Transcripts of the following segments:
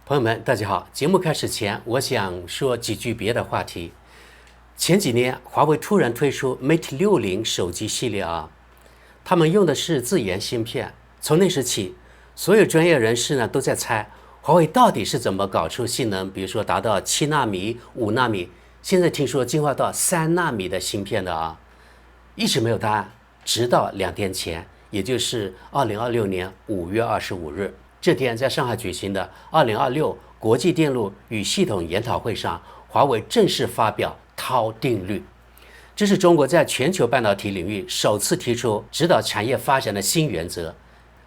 朋友們，大家好。節目開始前，我想說幾句別的話題。前幾年，華為突然推出 Mate 60手機系列他們用的是自研芯片。從那時起，所有專業人士呢都在猜，華為到底是怎麼搞出性能，比如說達到7納米、5納米，現在聽說進化到3納米的芯片的一直沒有答案。直到2天前，也就是2026年5月25日。這天，在上海舉行的2026國際電路與系統研討會上，華為正式發表濤定律。這是中國在全球半導體領域首次提出指導產業發展的新原則。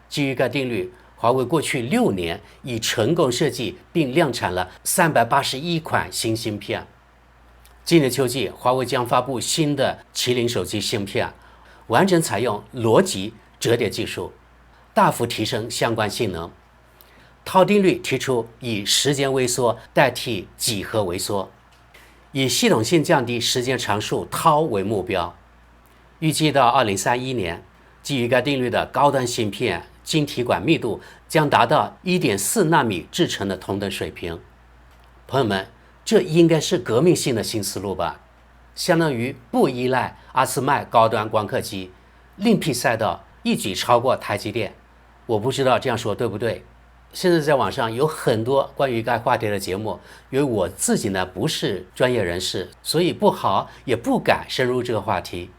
基於該定律，華為過去6年已成功設計並量產了381款新芯片。今年秋季，華為將發布新的麒麟手機芯片，完整採用邏輯折疊技術，大幅提升相關性能。濤定律提出以時間微縮代替幾何微縮，以系統性降低時間常數濤為目標。預計到2031年，基於該定律的高端芯片晶體管密度將達到 1.4 納米製程的同等水平。朋友們，這應該是革命性的新思路吧？相當於不依賴阿斯麥高端光刻機，另闢賽道，一舉超過台積電。我不知道這樣說對不對。現在在網上有很多關於該話題的節目，因為我自己呢不是專業人士，所以不好也不敢深入這個話題。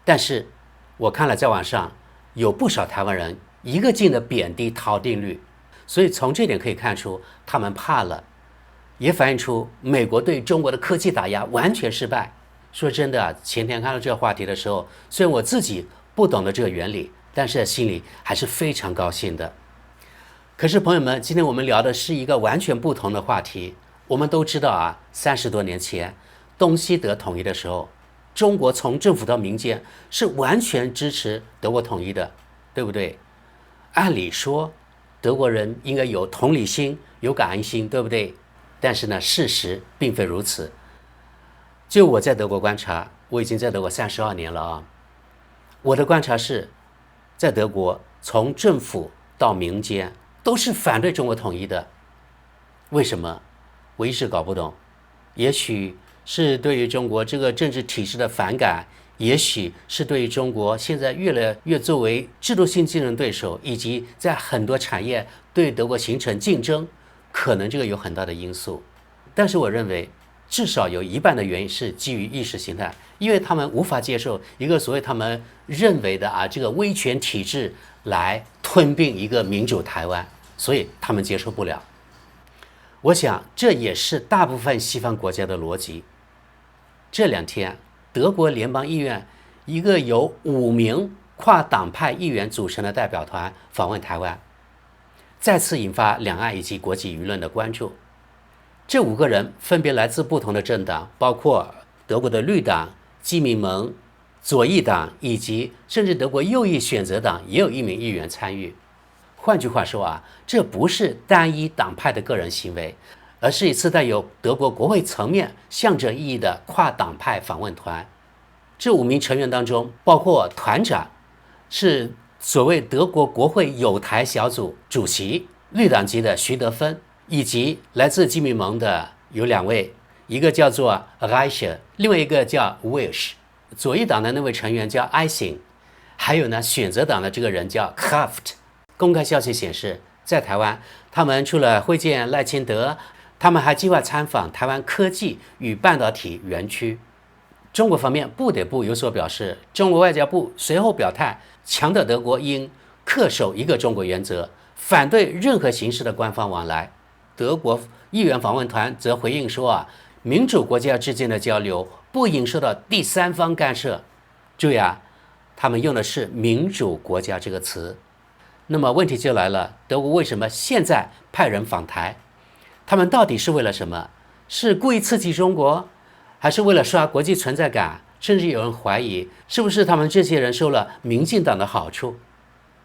但是我看了在網上有不少台灣人一個勁的貶低濤定律，所以從這點可以看出他們怕了，也反映出美國對中國的科技打壓完全失敗。說真的前天看到這個話題的時候，雖然我自己不懂得這個原理，但是心裡還是非常高興的。可是朋友們，今天我們聊的是一個完全不同的話題。我們都知道30多年前東西德統一的時候，中國從政府到民間是完全支持德國統一的，對不對？按理說德國人應該有同理心，有感恩心，对不對？但是呢，事實並非如此。就我在德國觀察，我已經在德國32年了我的觀察是，在德國從政府到民間都是反對中國統一的。為什麼？我一直搞不懂。也許是對於中國這個政治體制的反感，也許是對於中國現在越來越作為制度性競爭對手，以及在很多產業對德國形成競爭，可能這個有很大的因素。但是我認為至少有一半的原因是基於意識形態，因為他們無法接受一個所謂他們認為的這個威權體制來吞併一個民主台灣，所以他們接受不了。我想這也是大部分西方國家的邏輯。這2天，德國聯邦議院一個由5名跨黨派議員組成的代表團訪問台灣，再次引發兩岸以及國際輿論的關注。這5個人分別來自不同的政黨，包括德國的綠黨、基民盟、左翼黨，以及甚至德國右翼選擇黨也有1名議員參與。換句話說這不是單一黨派的個人行為，而是一次帶有德國國會層面象徵意義的跨黨派訪問團。這5名成員當中，包括團長是所謂德國國會友台小組主席綠黨籍的徐德芬，以及來自基民盟的有2位，一個叫做 Reicher， 另外一個叫 Wilsch。左翼黨的那位成員叫 Eising， 還有呢選擇黨的這個人叫 Kraft。公開消息顯示，在台灣，他們除了會見賴清德，他們還計劃參訪台灣科技與半導體園區。中國方面不得不有所表示，中國外交部隨後表態，強調德國應恪守一個中國原則，反對任何形式的官方往來。德國議員訪問團則回應說民主國家之間的交流不應受到第三方干涉。注意他們用的是民主國家這個詞。那麼問題就來了，德國為什麼現在派人訪台？他們到底是為了什麼？是故意刺激中國，還是為了刷國際存在感？甚至有人懷疑，是不是他們這些人受了民進黨的好處？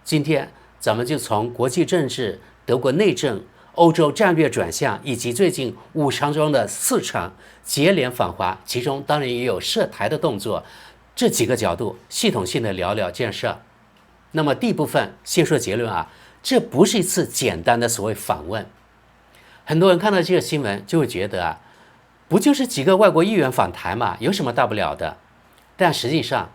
今天咱們就從國際政治、德國內政、歐洲戰略轉向，以及最近5場中的4場接連訪華，其中當然也有涉台的動作，這幾個角度系統性的聊聊這件事。那麼第一部分先說結論這不是一次簡單的所謂訪問。很多人看到這個新聞就會覺得啊，不就是幾個外國議員訪台嘛，有什麼大不了的？但實際上，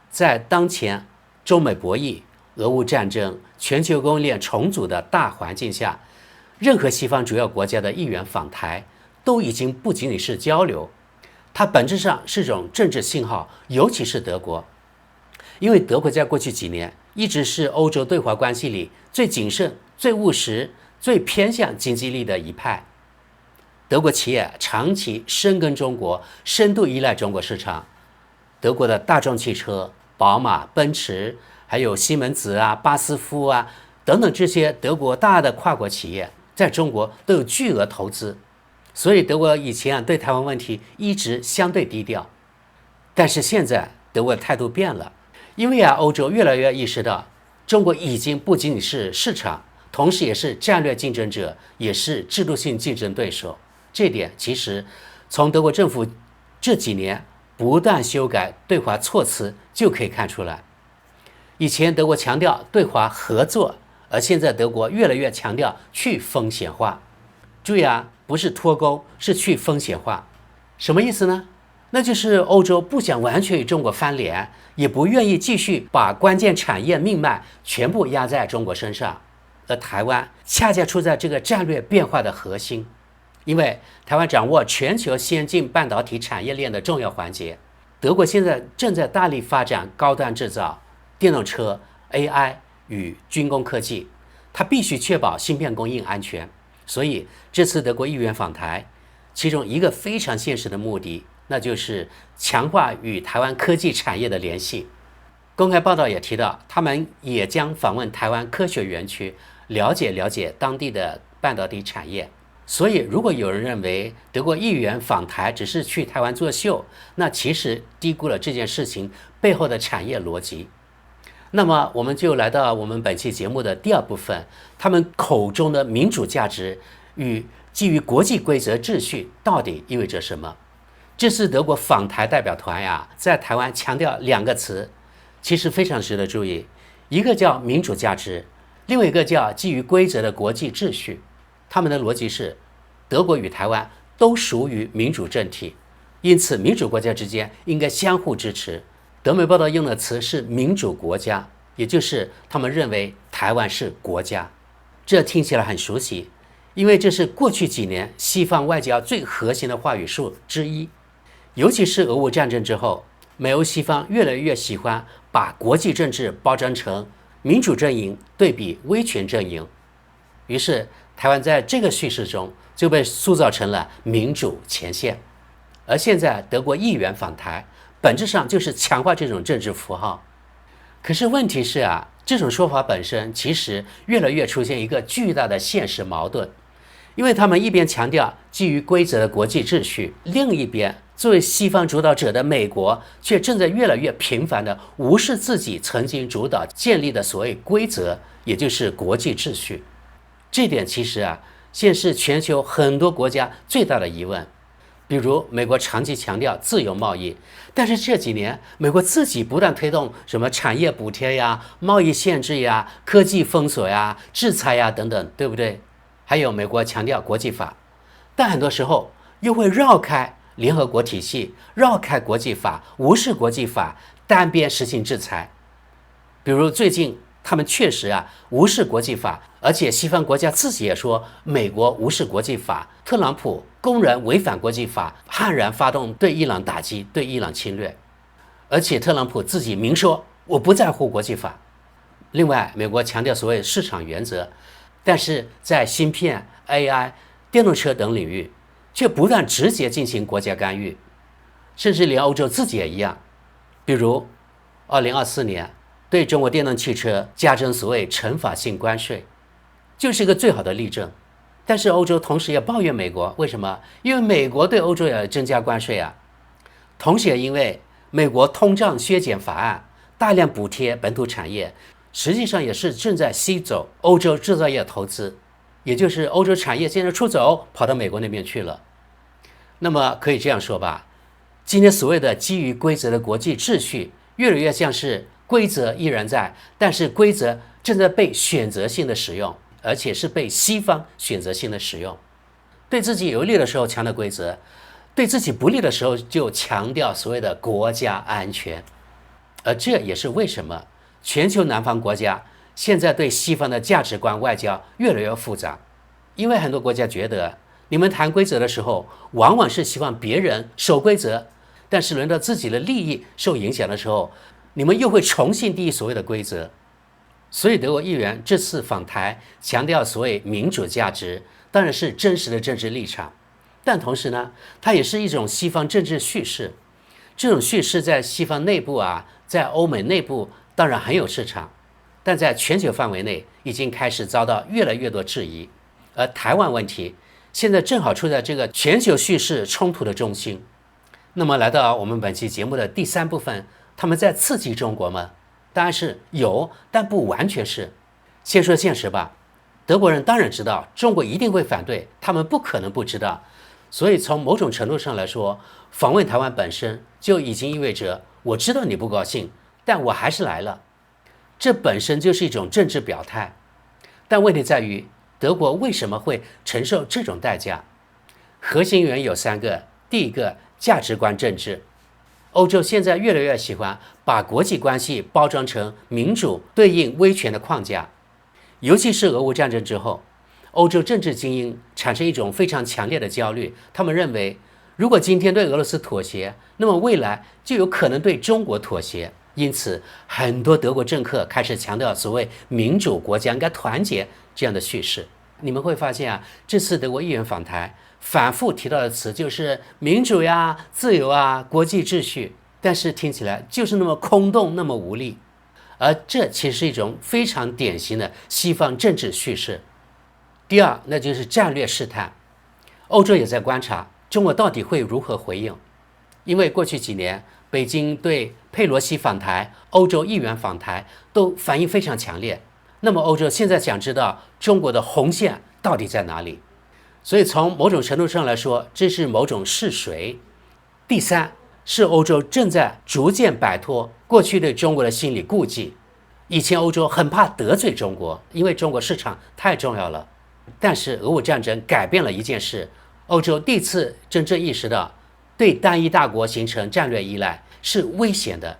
在當前中美博弈、俄烏戰爭、全球供應鏈重組的大環境下，任何西方主要國家的議員訪台，都已經不僅僅是交流，它本質上是一種政治信號，尤其是德國。因為德國在過去幾年一直是歐洲對華關係裡最謹慎、最務實、最偏向經濟力的一派。德國企業長期深耕中國，深度依賴中國市場。德國的大眾汽車、寶馬、奔馳，還有西門子啊、巴斯夫啊等等這些德國大的跨國企業，在中國都有巨額投資。所以德國以前對台灣問題一直相對低調，但是現在德國的態度變了。因為歐洲越來越意識到，中國已經不僅僅是市場，同時也是戰略競爭者，也是制度性競爭對手。這點其實從德國政府這幾年不斷修改對華措辭就可以看出來。以前德國強調對華合作，而現在德國越來越強調去風險化。注意啊，不是脫鈎，是去風險化。什麼意思呢？那就是歐洲不想完全與中國翻臉，也不願意繼續把關鍵產業命脈全部壓在中國身上，而台灣恰恰處在這個戰略變化的核心，因為台灣掌握全球先進半導體產業鏈的重要環節。德國現在正在大力發展高端製造、電動車、AI 與軍工科技，它必須確保芯片供應安全。所以這次德國議員訪台，其中一個非常現實的目的，那就是強化與台灣科技產業的聯繫。公開報道也提到，他們也將訪問台灣科學園區，了解當地的半導體產業。所以，如果有人認為德國議員訪台只是去台灣作秀，那其實低估了這件事情背後的產業邏輯。那麼，我們就來到我們本期節目的第二部分，他們口中的民主價值與基於國際規則秩序到底意味着什麼？這次德國訪台代表團呀，在台灣強調兩個詞，其實非常值得注意。一個叫民主價值，另外一個叫基於規則的國際秩序。他們的邏輯是，德國與台灣都屬於民主政體，因此民主國家之間應該相互支持。德媒報道用的詞是民主國家，也就是他們認為台灣是國家。這聽起來很熟悉，因為這是過去幾年西方外交最核心的話語術之一。尤其是俄烏戰爭之後，美歐西方越來越喜歡把國際政治包裝成民主陣營對比威權陣營，於是台灣在這個敘事中就被塑造成了民主前線。而現在德國議員訪台，本質上就是強化這種政治符號。可是問題是啊，這種說法本身其實越來越出現一個巨大的現實矛盾，因為他們一邊強調基於規則的國際秩序，另一邊作為西方主導者的美國卻正在越來越頻繁地無視自己曾經主導建立的所謂規則，也就是國際秩序。這點其實啊，現是全球很多國家最大的疑問。比如美國長期強調自由貿易，但是這幾年美國自己不斷推動什麼產業補貼呀、貿易限制呀、科技封鎖呀、制裁呀等等，對不對？還有美國強調國際法，但很多時候又會繞開聯合國體系，繞開國際法，無視國際法，單邊實行制裁。比如最近他們確實無視國際法，而且西方國家自己也說美國無視國際法，特朗普公然違反國際法，悍然發動對伊朗打擊，對伊朗侵略，而且特朗普自己明說我不在乎國際法。另外，美國強調所謂市場原則，但是在芯片、AI、電動車等領域卻不斷直接進行國家干預，甚至連歐洲自己也一樣。比如2024年對中國電動汽車加徵所謂懲罰性關稅，就是一個最好的例證。但是歐洲同時也抱怨美國，為什麼？因為美國對歐洲也增加關稅啊，同時也因為美國通脹削減法案大量補貼本土產業，實際上也是正在吸走歐洲製造業投資，也就是歐洲產業現在出走跑到美國那邊去了。那麼可以這樣說吧，今天所謂的基於規則的國際秩序，越來越像是規則依然在，但是規則正在被選擇性的使用，而且是被西方選擇性的使用。對自己有利的時候強調規則，對自己不利的時候就強調所謂的國家安全。而這也是為什麼全球南方國家現在對西方的價值觀外交越來越複雜，因為很多國家覺得你們談規則的時候，往往是希望別人守規則，但是輪到自己的利益受影響的時候，你們又會重新定義所謂的規則。所以德國議員這次訪台強調所謂民主價值，當然是真實的政治立場，但同時呢，它也是一種西方政治敘事。這種敘事在西方內部在歐美內部當然很有市場，但在全球範圍內已經開始遭到越來越多質疑。而台灣問題現在正好處在這個全球敘事衝突的中心。那麼來到我們本期節目的第三部分，他們在刺激中國嗎？當然是有，但不完全是。先說現實吧，德國人當然知道中國一定會反對，他們不可能不知道。所以從某种程度上來說，訪問台灣本身就已經意味着我知道你不高興，但我還是來了。這本身就是一種政治表態。但問題在於，德國為什麼會承受這種代價？核心原因有三個。第一個，價值觀政治。歐洲現在越來越喜歡把國際關係包裝成民主對應威權的框架，尤其是俄烏戰爭之後，歐洲政治精英產生一種非常強烈的焦慮。他們認為，如果今天對俄羅斯妥協，那麼未來就有可能對中國妥協。因此，很多德國政客開始強調所謂民主國家應該團結這樣的敘事。你們會發現這次德國議員訪台反覆提到的詞就是民主呀、自由啊、國際秩序，但是聽起來就是那麼空洞、那麼無力。而這其實是一種非常典型的西方政治敘事。第二，那就是戰略試探。歐洲也在觀察中國到底會如何回應，因為過去幾年北京對佩洛西訪台、歐洲議員訪台都反應非常強烈。那麼歐洲現在想知道中國的紅線到底在哪裡？所以從某種程度上來說，這是某種試水。第三，是歐洲正在逐漸擺脫過去對中國的心理顧忌。以前歐洲很怕得罪中國，因為中國市場太重要了。但是俄烏戰爭改變了一件事，歐洲第一次真正意識到對單一大國形成戰略依賴是危險的。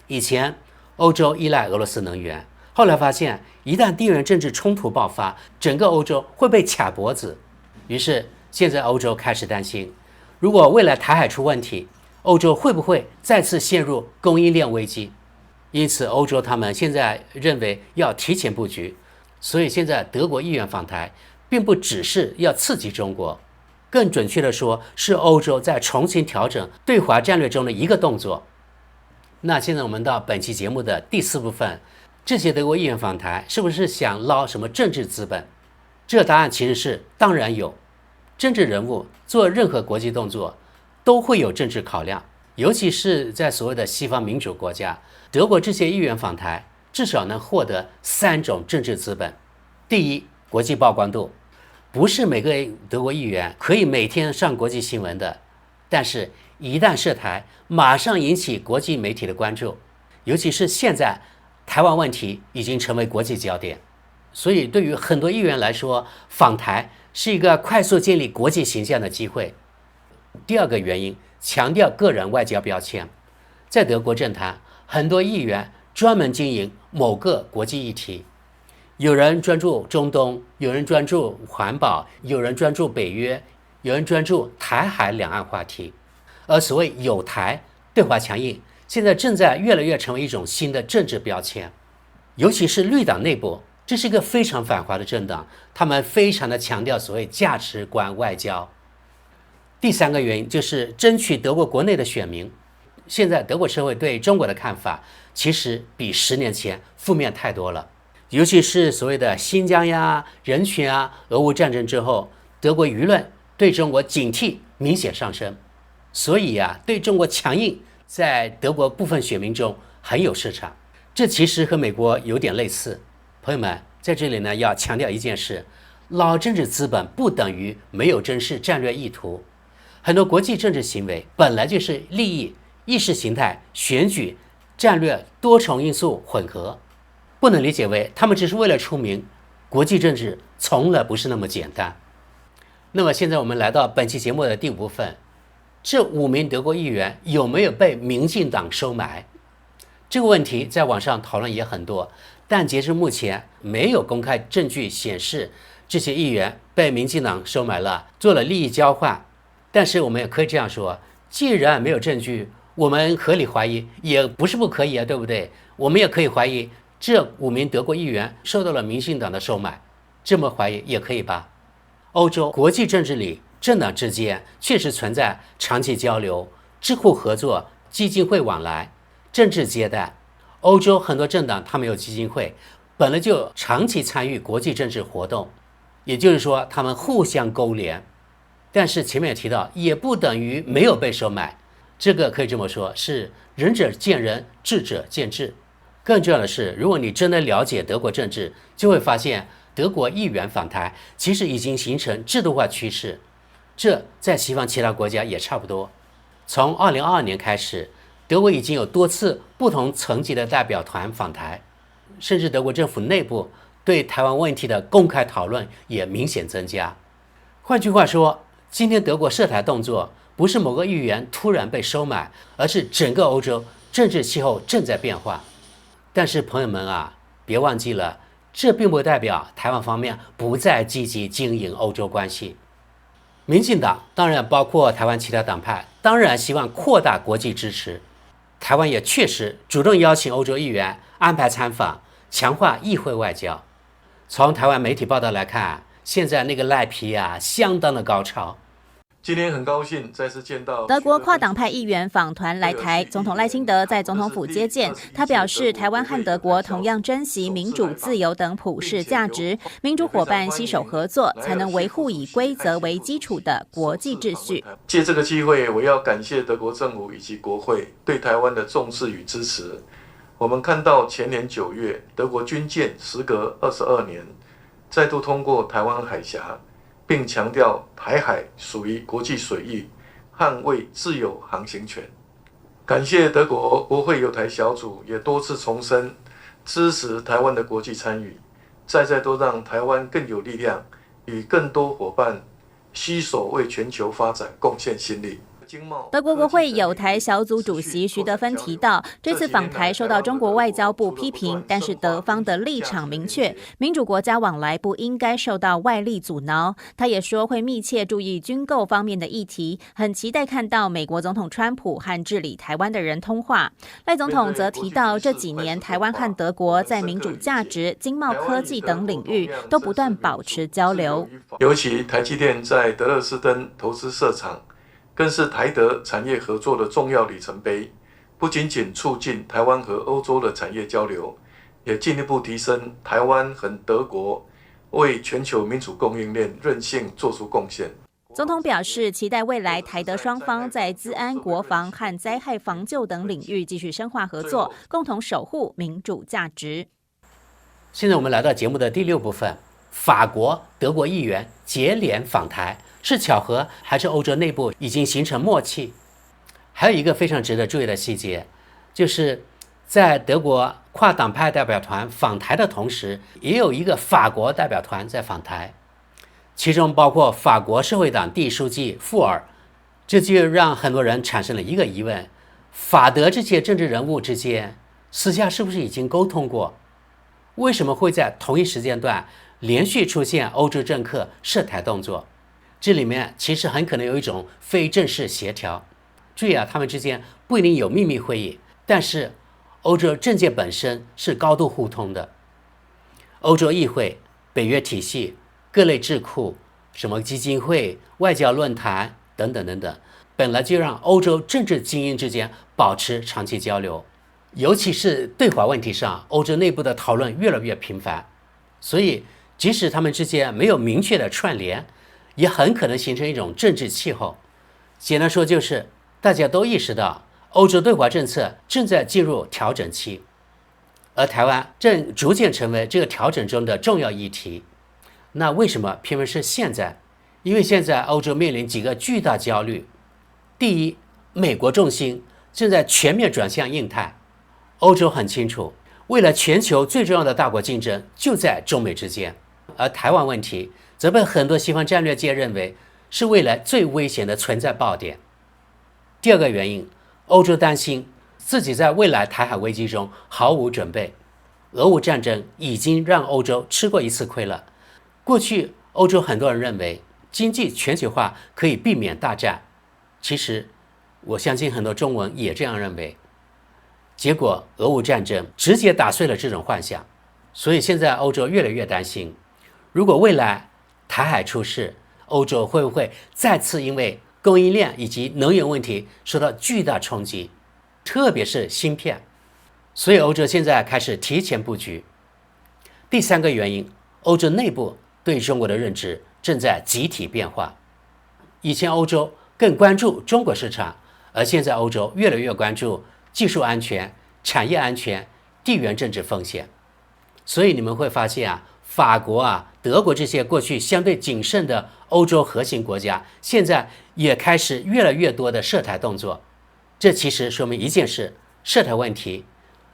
以前歐洲依賴俄羅斯能源，後來發現一旦地缘政治衝突爆發，整個歐洲會被卡脖子。於是現在歐洲開始擔心，如果未来台海出問題，歐洲會不會再次陷入供應鏈危機？因此歐洲他們現在認為要提前布局。所以現在德國議員訪台並不只是要刺激中國，更準確的說是歐洲在重新調整對華戰略中的一個動作。那現在我們到本期節目的第四部分，這些德國議員訪台是不是想撈什麼政治資本？這答案其實是當然有。政治人物做任何國際動作都會有政治考量，尤其是在所謂的西方民主國家，德國這些議員訪台至少能獲得三種政治資本。第一，國際曝光度，不是每個德國議員可以每天上國際新聞的，但是一旦涉台，馬上引起國際媒體的關注，尤其是現在台灣問題已經成為國際焦點，所以對於很多議員來說，訪台是一個快速建立國際形象的機會。第二個原因，強調個人外交標籤，在德國政壇，很多議員專門經營某個國際議題，有人專注中東，有人專注環保，有人專注北約，有人專注台海兩岸話題。而所謂友台對華強硬，現在正在越來越成為一種新的政治標籤。尤其是綠黨內部，這是一個非常反華的政黨，他們非常的強調所謂價值觀外交。第三個原因就是爭取德國國內的選民。現在德國社會對中國的看法其實比10年前負面太多了，尤其是所謂的新疆呀、人權啊、俄烏戰爭之後，德國輿論對中國警惕明顯上升，所以對中國強硬在德國部分選民中很有市場。這其實和美國有點類似。朋友們，在這裡呢要強調一件事，撈政治資本不等於沒有真實戰略意圖。很多國際政治行為本來就是利益、意識形態、選舉、戰略多重因素混合，不能理解為他們只是為了出名。國際政治從來不是那麼簡單。那麼現在我們來到本期節目的第5部分，這5名德國議員有沒有被民進黨收買？這個問題在網上討論也很多，但截至目前沒有公開證據顯示這些議員被民進黨收買了，做了利益交換。但是我們也可以這樣說，既然沒有證據，我們合理懷疑也不是不可以啊，對不對？我們也可以懷疑這5名德國議員受到了民進黨的收買，這麼懷疑也可以吧？歐洲國際政治裡，政黨之間確實存在長期交流、智庫合作、基金會往來、政治接待。歐洲很多政党他們有基金會，本來就長期參與國際政治活動，也就是說他們互相勾連。但是前面也提到，也不等於沒有被收買，這個可以這麼說，是仁者見仁，智者見智。更重要的是，如果你真的了解德國政治，就會發現德國議員訪台其實已經形成制度化趨勢，這在西方其他國家也差不多。從2022年開始，德國已經有多次不同層級的代表團訪台，甚至德國政府內部對台灣問題的公開討論也明顯增加。換句話說，今天德國涉台動作不是某個議員突然被收買，而是整個歐洲政治氣候正在變化。但是朋友們啊，別忘記了，這並不代表台灣方面不再積極經營歐洲關係。民進黨當然包括台灣其他黨派，當然希望擴大國際支持。台灣也確實主動邀請歐洲議員安排參訪，強化議會外交。從台灣媒體報道來看，現在那個賴皮啊，相當的高潮。今天很高興再次見到德國跨黨派議員訪團來台，總統賴清德在總統府接見。他表示，台灣和德國同樣珍惜民主、自由等普世價值，民主夥伴攜手合作，才能維護以規則為基礎的國際秩序。借這個機會，我要感謝德國政府以及國會對台灣的重視與支持。我們看到前年9月，德國軍艦時隔22年，再度通過台灣海峽，並強調台海屬於國際水域，捍衛自由航行權。感謝德國國會友台小組也多次重申支持台灣的國際參與，再都讓台灣更有力量，與更多夥伴攜手為全球發展貢獻心力。德國國會友台小組主席徐德芬提到，這次訪台受到中國外交部批評，但是德方的立場明確，民主國家往來不應該受到外力阻撓。他也說會密切注意軍購方面的議題，很期待看到美國總統川普和治理台灣的人通話。賴總統則提到，這幾年台灣和德國在民主價值、經貿科技等領域都不斷保持交流，尤其台積電在德勒斯登投資設廠，更是台德產業合作的重要里程碑，不僅僅促進台灣和歐洲的產業交流，也進一步提升台灣和德國為全球民主供應鏈韌性做出貢獻。總統表示，期待未來台德雙方在資安、國防和災害防救等領域繼續深化合作，共同守護民主價值。現在我們來到節目的第6部分，法國、德國議員接連訪台。是巧合，還是歐洲內部已經形成默契？還有一個非常值得注意的細節，就是在德國跨黨派代表團訪台的同時，也有一個法國代表團在訪台，其中包括法國社會黨第一書記富爾。這就讓很多人產生了一個疑問：法德這些政治人物之間私下是不是已經溝通過？為什麼會在同一時間段連續出現歐洲政客涉台動作？這裡面其實很可能有一種非正式協調。注意啊，他們之間不一定有秘密會議，但是歐洲政界本身是高度互通的。歐洲議會、北約體系、各類智庫、什麼基金會、外交論壇等等等等，本來就讓歐洲政治精英之間保持長期交流，尤其是對華問題上，歐洲內部的討論越來越頻繁。所以，即使他們之間沒有明確的串聯，也很可能形成一種政治氣候。簡單說就是大家都意识到歐洲对华政策正在進入調整期，而台灣正逐漸成為這個調整中的重要議題。那為什麼偏偏是現在？因為現在歐洲面臨幾個巨大焦慮。第一，美國重心正在全面轉向印太。歐洲很清楚，未來全球最重要的大國競爭就在中美之間，而台灣問題則被很多西方戰略界認為是未來最危險的存在爆點。第二個原因，歐洲擔心自己在未來台海危機中毫無準備。俄烏戰爭已經讓歐洲吃過一次虧了。過去歐洲很多人認為經濟全球化可以避免大戰，其實我相信很多中文也這樣認為。結果俄烏戰爭直接打碎了這種幻想，所以現在歐洲越來越擔心，如果未來台海出事，歐洲會不會再次因為供應鏈以及能源問題受到巨大衝擊，特別是芯片。所以歐洲現在開始提前布局。第三個原因，歐洲內部對中國的認知正在集體變化。以前歐洲更關注中國市場，而現在歐洲越來越關注技術安全、產業安全、地緣政治風險。所以你們會發現法國德國這些過去相對謹慎的歐洲核心國家，現在也開始越來越多的涉台動作。這其實說明一件事，涉台問題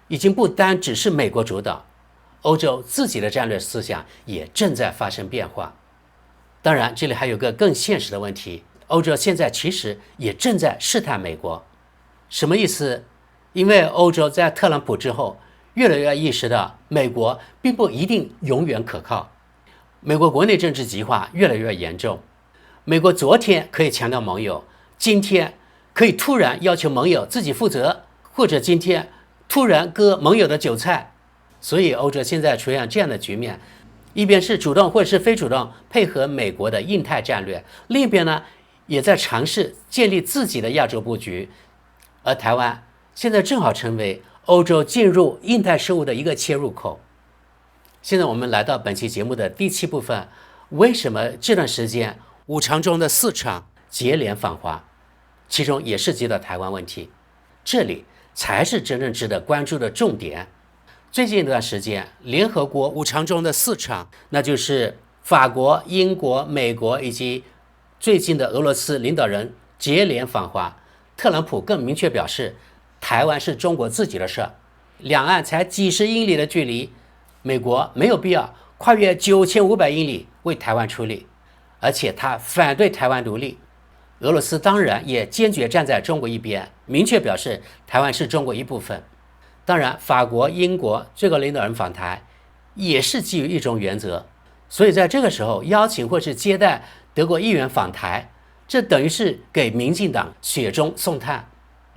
已經不單只是美國主導，歐洲自己的戰略思想也正在發生變化。當然，這裡還有個更現實的問題，歐洲現在其實也正在試探美國。什麼意思？因為歐洲在特朗普之後，越來越意識到美國並不一定永遠可靠。美國國內政治極化越來越嚴重。美國昨天可以強調盟友，今天可以突然要求盟友自己負責，或者今天突然割盟友的韭菜。所以歐洲現在出現這樣的局面，一邊是主動或者是非主動配合美國的印太戰略，另一邊呢也在嘗試建立自己的亞洲布局。而台灣現在正好成為歐洲進入印太事務的一個切入口。現在我們來到本期節目的第7部分，為什麼這段時間5場中的4場接連訪華，其中也涉及到台灣問題，這裡才是真正值得關注的重點。最近一段時間，聯合國5場中的4場，那就是法國、英國、美國以及最近的俄羅斯領導人接連訪華。特朗普更明確表示，台灣是中國自己的事，兩岸才幾十英里的距離，美國沒有必要跨越9500英里為台灣出力，而且他反對台灣獨立。俄羅斯當然也堅決站在中國一邊，明確表示台灣是中國一部分。當然，法國、英國最高領導人訪台也是基於一種原則，所以在這個時候邀請或是接待德國議員訪台，這等於是給民進黨雪中送炭。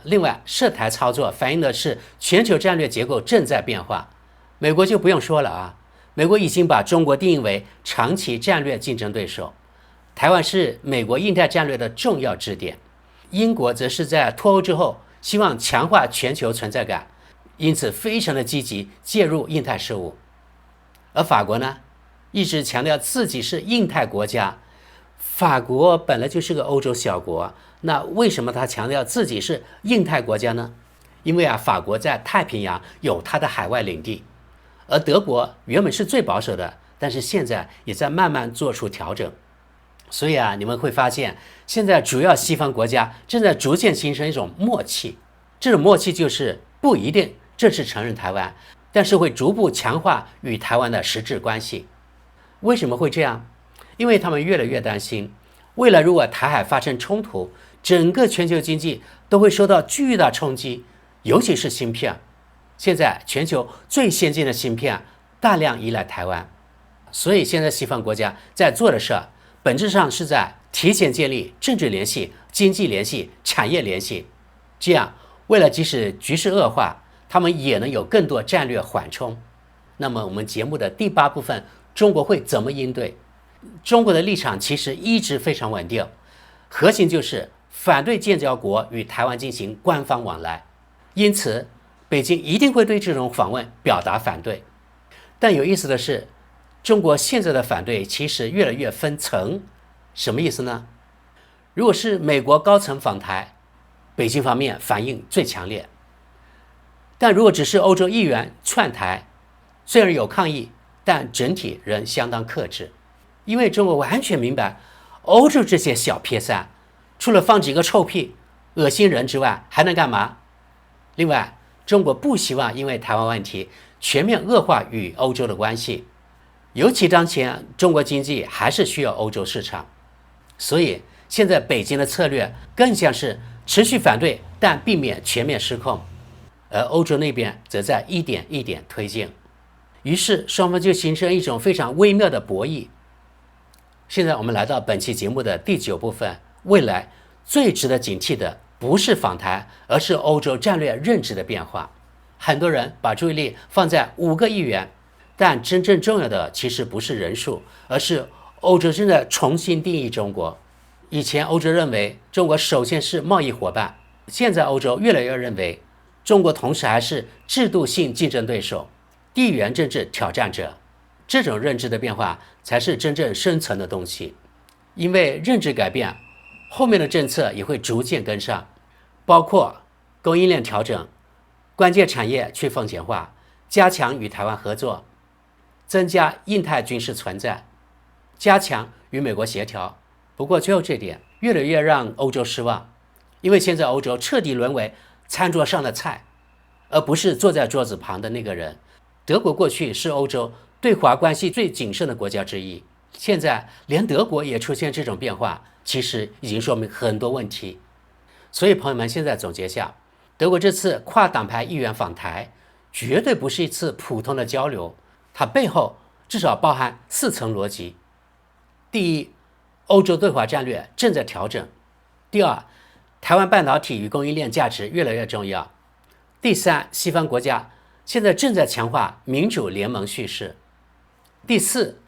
另外，涉台操作反映的是全球戰略結構正在變化。美國就不用說了美國已經把中國定義為長期戰略競爭對手，台灣是美國印太戰略的重要支點。英國則是在脫歐之後希望強化全球存在感，因此非常的積極介入印太事務。而法國呢，一直強調自己是印太國家。法國本來就是個歐洲小國，那為什麼他強調自己是印太國家呢？因為法國在太平洋有它的海外領地，而德國原本是最保守的，但是現在也在慢慢做出調整。所以你們會發現，現在主要西方國家正在逐漸形成一種默契，這種默契就是不一定正式承認台灣，但是會逐步強化與台灣的實質關係。為什麼會這樣？因為他們越來越擔心，未來如果台海發生衝突，整個全球經濟都會受到巨大衝擊，尤其是芯片。現在全球最先進的芯片大量依賴台灣，所以現在西方國家在做的事，本質上是在提前建立政治聯繫、經濟聯繫、產業聯繫，這樣未來即使局勢惡化，他們也能有更多戰略緩衝。那麼我們節目的第8部分，中國會怎麼應對？中國的立場其實一直非常穩定，核心就是反對建交國與台灣進行官方往來，因此北京一定會對這種訪問表達反對。但有意思的是，中國現在的反對其實越來越分層。什麼意思呢？如果是美國高層訪台，北京方面反應最強烈，但如果只是歐洲議員竄台，雖然有抗議，但整體仍相當克制。因為中國完全明白，歐洲這些小癟三，除了放幾個臭屁、惡心人之外，還能幹嘛？另外，中國不希望因為台灣問題全面惡化與歐洲的關係，尤其當前中國經濟還是需要歐洲市場。所以現在北京的策略更像是持續反對，但避免全面失控，而歐洲那邊則在一點一點推進。於是雙方就形成一種非常微妙的博弈。現在我們來到本期節目的第9部分，未來最值得警惕的不是訪台，而是歐洲戰略認知的變化。很多人把注意力放在5個議員，但真正重要的其實不是人數，而是歐洲正在重新定義中國。以前歐洲認為中國首先是貿易夥伴，現在歐洲越來越認為中國同時還是制度性競爭對手、地緣政治挑戰者。這種認知的變化才是真正深層的東西。因為認知改變，後面的政策也會逐漸跟上，包括供應鏈調整、關鍵產業去風險化、加強與台灣合作、增加印太軍事存在、加強與美國協調。不過最後這點越來越讓歐洲失望，因為現在歐洲徹底淪為餐桌上的菜，而不是坐在桌子旁的那個人。德國過去是歐洲對華關係最謹慎的國家之一，現在連德國也出現這種變化，其實已經說明很多問題。所以朋友們，現在總結下，德國這次跨黨派議員訪台絕對不是一次普通的交流，它背後至少包含4層邏輯。第一，歐洲對華戰略正在調整；第二，台灣半導體與供應鏈價值越來越重要；第三，西方國家現在正在強化民主聯盟敘事；第四，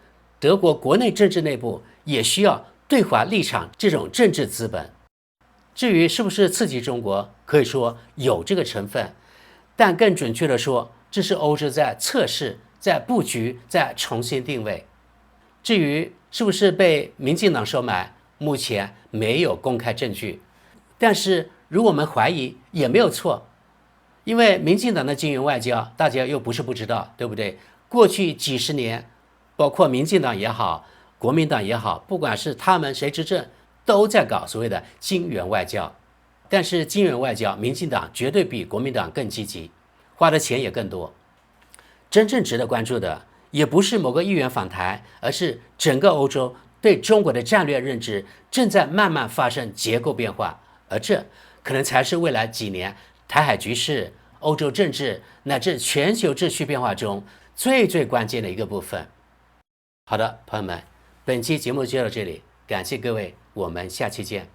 德國國內政治內部也需要對華立場這種政治資本。至於是不是刺激中國，可以說有這個成分，但更準確的說，這是歐洲在測試、在布局、在重新定位。至於是不是被民進黨收買，目前沒有公開證據，但是如果我們懷疑也沒有錯，因為民進黨的經營外交大家又不是不知道，對不對？過去幾十年，包括民進黨也好，國民黨也好，不管是他們誰執政，都在搞所謂的金援外交。但是金援外交，民進黨絕對比國民黨更積極，花的錢也更多。真正值得關注的也不是某個議員訪台，而是整個歐洲對中國的戰略認知正在慢慢發生結構變化，而這可能才是未來幾年台海局勢、歐洲政治乃至全球秩序變化中最關鍵的一個部分。好的，朋友們，本期節目就到這裡，感謝各位，我們下期見。